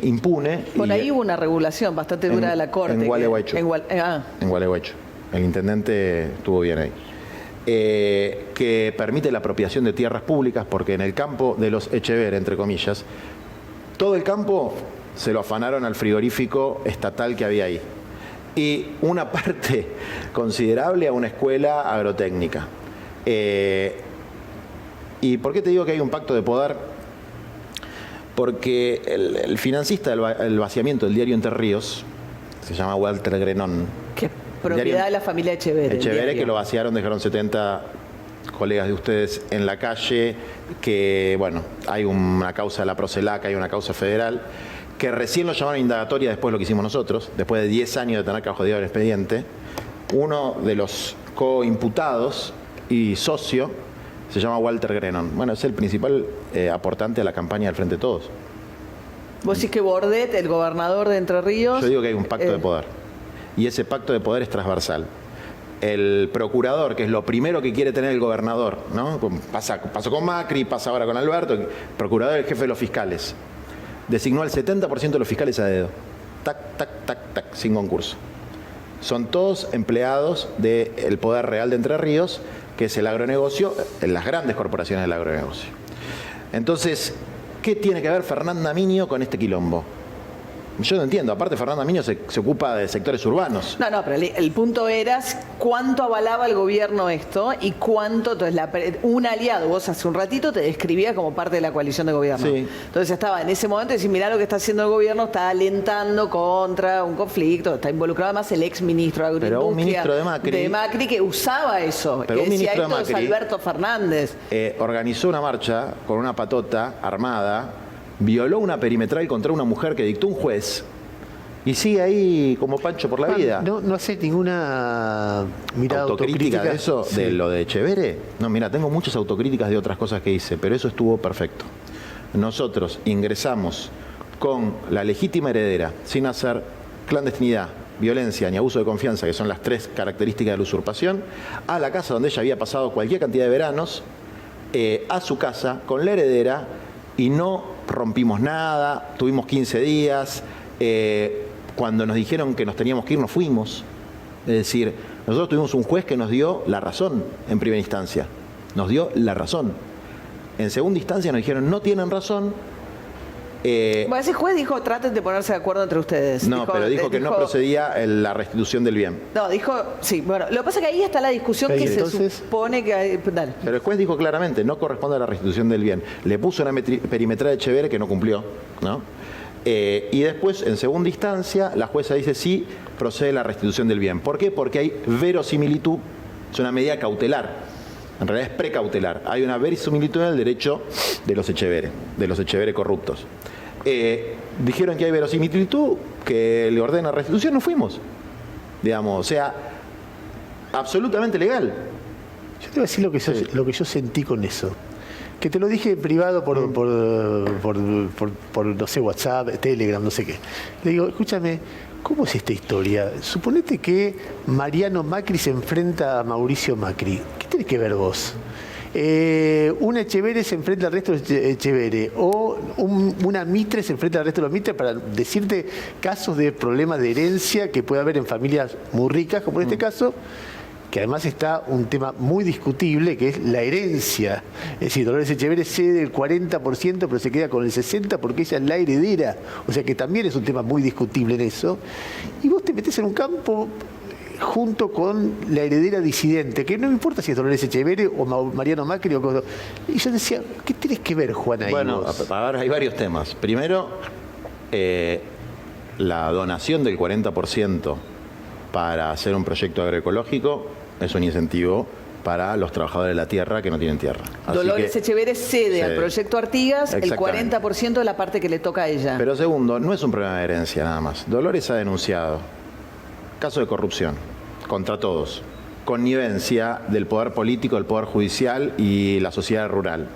impune. Por ahí hubo una regulación bastante dura de la Corte. En Gualeguaychú. En Gualeguaychú. El intendente estuvo bien ahí. Que permite la apropiación de tierras públicas, porque en el campo de los Echeverre, entre comillas, todo el campo se lo afanaron al frigorífico estatal que había ahí. Y una parte considerable a una escuela agrotécnica. ¿Y por qué te digo que hay un pacto de poder? Porque el financista del vaciamiento del diario Entre Ríos se llama Walter Grenón. Que es propiedad de la familia Echeverre. Echeverre, que lo vaciaron, dejaron 70 colegas de ustedes en la calle, que, bueno, hay una causa de la Procelac, hay una causa federal, que recién lo llamaron indagatoria después de lo que hicimos nosotros, después de 10 años de tener que adjudicar el expediente. Uno de los coimputados y socio se llama Walter Grenón. Bueno, es el principal aportante a la campaña del Frente de Todos. Vos decís que Bordet, el gobernador de Entre Ríos... Yo digo que hay un pacto de poder. Y ese pacto de poder es transversal. El procurador, que es lo primero que quiere tener el gobernador, ¿no? Pasó con Macri, pasa ahora con Alberto. El procurador es el jefe de los fiscales. Designó al 70% de los fiscales a dedo. Tac, tac, tac, tac, sin concurso. Son todos empleados del poder real de Entre Ríos, que es el agronegocio, las grandes corporaciones del agronegocio. Entonces, ¿qué tiene que ver Fernanda Miño con este quilombo? Yo no entiendo. Aparte, Fernanda Miño se ocupa de sectores urbanos. No, pero el punto era cuánto avalaba el gobierno esto y cuánto... Entonces, un aliado, vos hace un ratito te describías como parte de la coalición de gobierno. Sí. Entonces estaba en ese momento y decir, mirá lo que está haciendo el gobierno, está alentando contra un conflicto, está involucrado además el ex ministro de Agroindustria. Pero un ministro de Macri que usaba eso. Pero que un decía, ministro de esto Macri es Alberto Fernández. Organizó una marcha con una patota armada, violó una perimetral contra una mujer que dictó un juez y sigue ahí como Pancho por la vida. No hace ninguna mirada autocrítica de eso, sí. de lo de Echeverre. No, mira, tengo muchas autocríticas de otras cosas que hice, pero eso estuvo perfecto. Nosotros ingresamos con la legítima heredera, sin hacer clandestinidad, violencia ni abuso de confianza, que son las 3 características de la usurpación, a la casa donde ella había pasado cualquier cantidad de veranos, a su casa con la heredera, y no rompimos nada, tuvimos 15 días, cuando nos dijeron que nos teníamos que ir, nos fuimos. Es decir, nosotros tuvimos un juez que nos dio la razón en primera instancia, nos dio la razón. En segunda instancia nos dijeron, no tienen razón. Bueno, ese juez dijo, traten de ponerse de acuerdo entre ustedes. No, pero dijo que no procedía la restitución del bien. No, dijo, sí, bueno, lo que pasa es que ahí está la discusión que entonces, se supone que hay... Dale. Pero el juez dijo claramente, no corresponde a la restitución del bien. Le puso una perimetral de Echeverre que no cumplió, ¿no? Y después, en segunda instancia, la jueza dice sí, procede la restitución del bien. ¿Por qué? Porque hay verosimilitud, es una medida cautelar, en realidad es precautelar. Hay una verosimilitud en el derecho de los Echeverre corruptos. Dijeron que hay verosimilitud, que le ordena restitución, nos fuimos. Digamos, o sea, absolutamente legal. Yo te voy a decir lo que yo sentí con eso. Que te lo dije en privado por no sé, WhatsApp, Telegram, no sé qué. Le digo, escúchame, ¿cómo es esta historia? Suponete que Mariano Macri se enfrenta a Mauricio Macri. ¿Qué tenés que ver vos? Una Echeverre se enfrenta al resto de Echeverre, o una Mitre se enfrenta al resto de los Mitre, para decirte casos de problemas de herencia que puede haber en familias muy ricas, como en este caso, que además está un tema muy discutible, que es la herencia. Es decir, Dolores Echeverre cede el 40%, pero se queda con el 60% porque ella es la heredera. O sea que también es un tema muy discutible en eso. Y vos te metés en un campo junto con la heredera disidente, que no me importa si es Dolores Echeverre o Mariano Macri o cosas. Y yo decía, ¿qué tenés que ver, Juan, ahí? Bueno, ahora hay varios temas. Primero, la donación del 40% para hacer un proyecto agroecológico es un incentivo para los trabajadores de la tierra que no tienen tierra. Dolores Echeverre cede al proyecto Artigas el 40% de la parte que le toca a ella. Pero segundo, no es un problema de herencia nada más. Dolores ha denunciado caso de corrupción contra todos, connivencia del poder político, del poder judicial y la sociedad rural.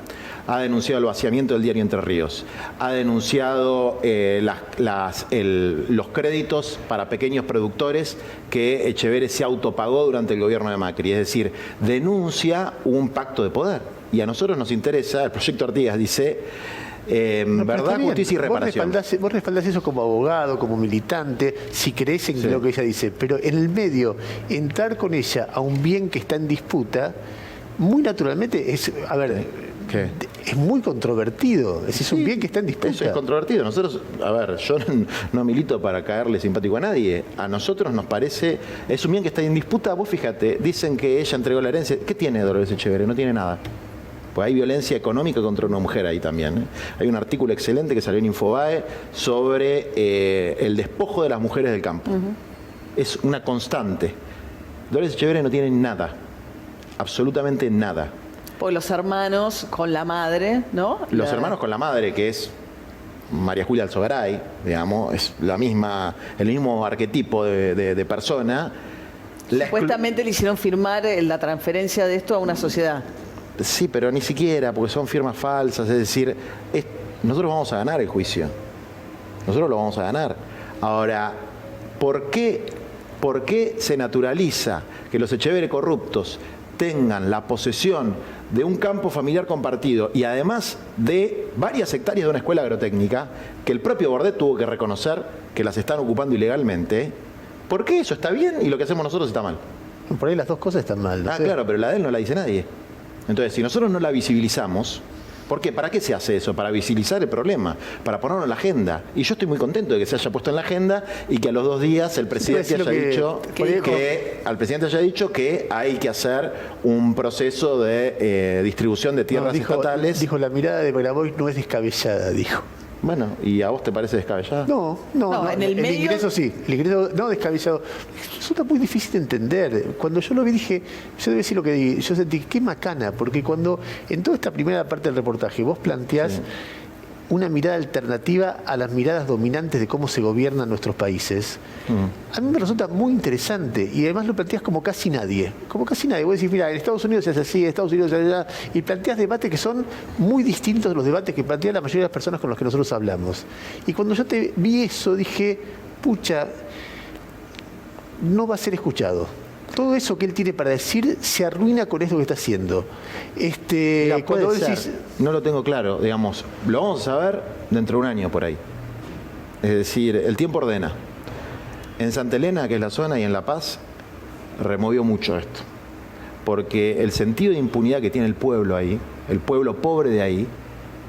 ha denunciado el vaciamiento del diario Entre Ríos, ha denunciado los créditos para pequeños productores que Etcheverry se autopagó durante el gobierno de Macri. Es decir, denuncia un pacto de poder. Y a nosotros nos interesa, el proyecto Artigas dice, verdad, justicia y reparación. Vos respaldás eso como abogado, como militante, si crees en lo que ella dice, pero en el medio, entrar con ella a un bien que está en disputa, muy naturalmente es, a ver, ¿qué? Es muy controvertido, es un bien que está en disputa. Eso es controvertido. Nosotros, a ver, yo no milito para caerle simpático a nadie. A nosotros nos parece, es un bien que está en disputa. Vos fíjate, dicen que ella entregó la herencia. ¿Qué tiene Dolores Etcheverry? No tiene nada. Pues hay violencia económica contra una mujer ahí también, ¿eh? Hay un artículo excelente que salió en Infobae sobre el despojo de las mujeres del campo. Es una constante. Dolores Etcheverry no tiene nada, absolutamente nada. Pues los hermanos con la madre, ¿no? Los hermanos con la madre, que es María Julia Alzogaray, digamos, es el mismo arquetipo de persona. Supuestamente le hicieron firmar la transferencia de esto a una sociedad. Sí, pero ni siquiera, porque son firmas falsas. Es decir, nosotros vamos a ganar el juicio. Nosotros lo vamos a ganar. Ahora, ¿por qué se naturaliza que los Etcheverry corruptos tengan la posesión de un campo familiar compartido y además de varias hectáreas de una escuela agrotécnica que el propio Bordet tuvo que reconocer que las están ocupando ilegalmente? ¿Por qué eso está bien y lo que hacemos nosotros está mal? Por ahí las dos cosas están mal. ¿No? Claro, pero la de él no la dice nadie. Entonces, si nosotros no la visibilizamos, ¿por qué? ¿Para qué se hace eso? Para visibilizar el problema, para ponerlo en la agenda. Y yo estoy muy contento de que se haya puesto en la agenda y que a los 2 días el presidente haya dicho que hay que hacer un proceso de distribución de tierras estatales. Dijo, la mirada de Grabois no es descabellada, dijo. Bueno, ¿y a vos te parece descabellado? No, en el medio... ingreso sí, el ingreso no descabellado. Resulta muy difícil de entender. Cuando yo lo vi dije, yo debo decir lo que dije, yo sentí, qué macana, porque cuando en toda esta primera parte del reportaje vos planteás una mirada alternativa a las miradas dominantes de cómo se gobiernan nuestros países, a mí me resulta muy interesante y además lo planteás como casi nadie. Como casi nadie. Vos decís, mira, en Estados Unidos se hace así, en Estados Unidos se hace allá, y planteás debates que son muy distintos de los debates que plantean la mayoría de las personas con las que nosotros hablamos. Y cuando yo te vi eso, dije, pucha, no va a ser escuchado. Todo eso que él tiene para decir se arruina con esto que está haciendo. Cuando vos decís, no lo tengo claro, digamos, lo vamos a saber dentro de un año por ahí. Es decir, el tiempo ordena. En Santa Elena, que es la zona, y en La Paz, removió mucho esto. Porque el sentido de impunidad que tiene el pueblo ahí, el pueblo pobre de ahí,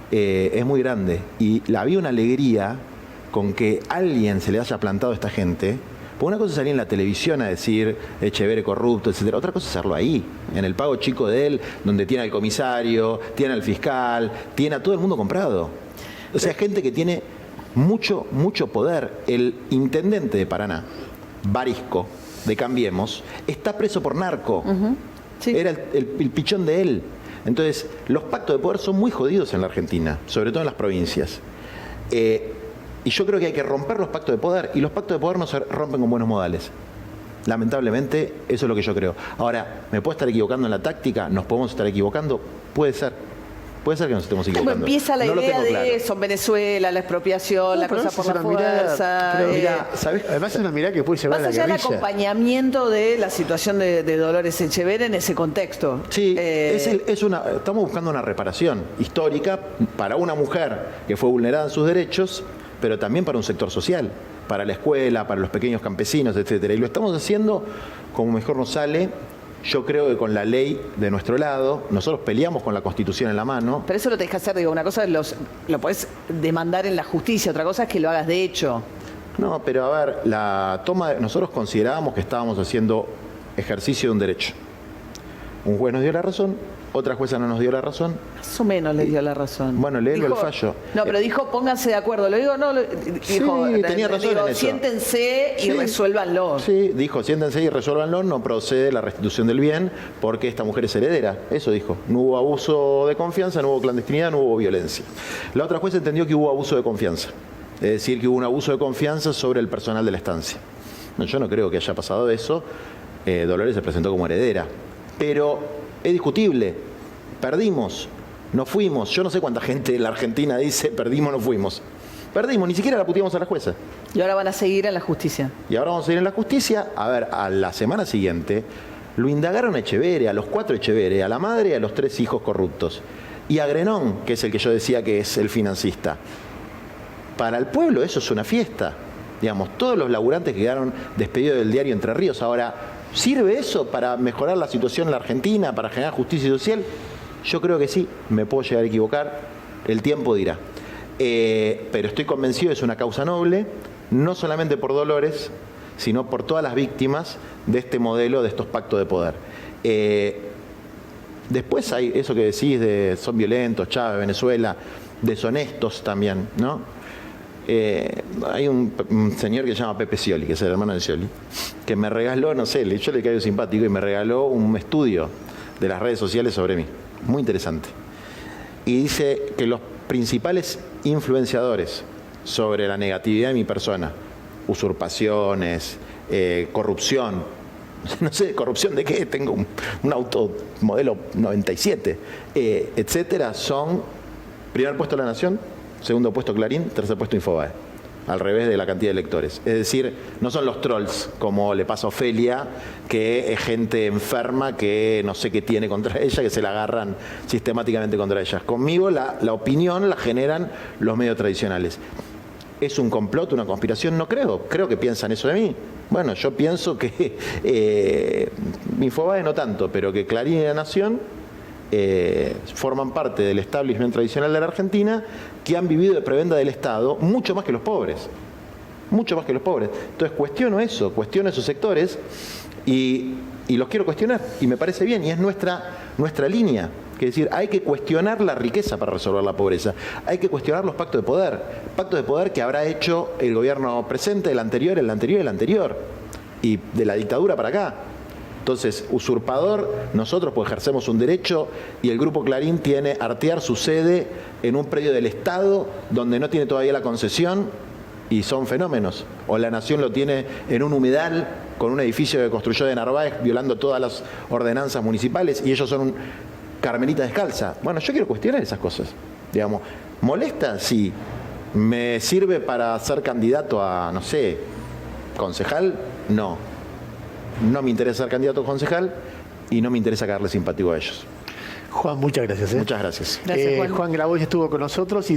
es muy grande. Y había una alegría con que alguien se le haya plantado a esta gente. Porque una cosa es salir en la televisión a decir Etcheverry corrupto, etcétera. Otra cosa es hacerlo ahí, en el pago chico de él, donde tiene al comisario, tiene al fiscal, tiene a todo el mundo comprado. O sea, gente que tiene mucho, mucho poder. El intendente de Paraná, Barisco, de Cambiemos, está preso por narco. Sí. Era el pichón de él. Entonces, los pactos de poder son muy jodidos en la Argentina, sobre todo en las provincias. Y yo creo que hay que romper los pactos de poder, y los pactos de poder no se rompen con buenos modales. Lamentablemente, eso es lo que yo creo. Ahora, ¿me puedo estar equivocando en la táctica? ¿Nos podemos estar equivocando? Puede ser. Puede ser que nos estemos equivocando. ¿Cómo empieza la idea de eso en Venezuela, la expropiación, la cosa por la fuerza? ¿sabes? Además es una mirada que puede llevar a la guerrilla. Más allá del acompañamiento de la situación de Dolores Etcheverry en ese contexto. Sí, estamos buscando una reparación histórica para una mujer que fue vulnerada en sus derechos, pero también para un sector social, para la escuela, para los pequeños campesinos, etcétera. Y lo estamos haciendo como mejor nos sale. Yo creo que con la ley de nuestro lado, nosotros peleamos con la Constitución en la mano. Pero eso lo tenés que hacer, una cosa es lo podés demandar en la justicia, otra cosa es que lo hagas de hecho. No, pero a ver, nosotros considerábamos que estábamos haciendo ejercicio de un derecho. Un juez nos dio la razón, otra jueza no nos dio la razón. Más o menos le dio la razón. Bueno, léelo el fallo. No, pero dijo, pónganse de acuerdo. Lo digo, no, dijo, sí, tenía razón en eso. Siéntense y resuélvanlo. Sí, dijo, siéntense y resuélvanlo, no procede la restitución del bien porque esta mujer es heredera. Eso dijo. No hubo abuso de confianza, no hubo clandestinidad, no hubo violencia. La otra jueza entendió que hubo abuso de confianza. Es decir, que hubo un abuso de confianza sobre el personal de la estancia. No, yo no creo que haya pasado eso. Dolores se presentó como heredera. Pero es discutible. Perdimos. no fuimos. Yo no sé cuánta gente en la Argentina dice perdimos, no fuimos. Perdimos, ni siquiera la puteamos a la jueza. Y ahora van a seguir en la justicia. Y ahora vamos a ir en la justicia. A ver, a la semana siguiente lo indagaron a Echeverre, a los 4 Echeverre, a la madre y a los 3 hijos corruptos. Y a Grenón, que es el que yo decía que es el financista. Para el pueblo eso es una fiesta. Digamos, todos los laburantes que quedaron despedidos del diario Entre Ríos. Ahora, ¿sirve eso para mejorar la situación en la Argentina, para generar justicia social? Yo creo que sí, me puedo llegar a equivocar, el tiempo dirá. Pero estoy convencido que es una causa noble, no solamente por Dolores, sino por todas las víctimas de este modelo, de estos pactos de poder. Después hay eso que decís de son violentos, Chávez, Venezuela, deshonestos también, ¿no? Hay un señor que se llama Pepe Scioli, que es el hermano de Scioli, que me regaló, no sé, yo le caigo simpático y me regaló un estudio de las redes sociales sobre mí, muy interesante. Y dice que los principales influenciadores sobre la negatividad de mi persona, usurpaciones, corrupción, no sé, corrupción de qué, tengo un auto modelo 97, etcétera, son primer puesto La Nación, segundo puesto Clarín, tercer puesto Infobae, al revés de la cantidad de lectores. Es decir, no son los trolls, como le pasa a Ofelia, que es gente enferma que no sé qué tiene contra ella, que se la agarran sistemáticamente contra ellas. Conmigo la opinión la generan los medios tradicionales. ¿Es un complot, una conspiración? No creo. Creo que piensan eso de mí. Bueno, yo pienso que Infobae no tanto, pero que Clarín y La Nación forman parte del establishment tradicional de la Argentina, que han vivido de prebenda del Estado mucho más que los pobres. Mucho más que los pobres. Entonces cuestiono eso, cuestiono esos sectores y los quiero cuestionar. Y me parece bien, y es nuestra línea. Que es decir, hay que cuestionar la riqueza para resolver la pobreza. Hay que cuestionar los pactos de poder. Pactos de poder que habrá hecho el gobierno presente, el anterior, el anterior y el anterior. Y de la dictadura para acá. Entonces, usurpador, nosotros pues ejercemos un derecho y el Grupo Clarín tiene Artear su sede en un predio del Estado donde no tiene todavía la concesión y son fenómenos. O La Nación lo tiene en un humedal con un edificio que construyó de Narváez violando todas las ordenanzas municipales y ellos son un Carmelita descalza. Bueno, yo quiero cuestionar esas cosas. Digamos, ¿molesta? Sí. ¿Me sirve para ser candidato a, no sé, concejal? No. No me interesa ser candidato a concejal y no me interesa caerle simpático a ellos. Juan, muchas gracias. Muchas gracias. Gracias, Juan. Juan Grabois estuvo con nosotros y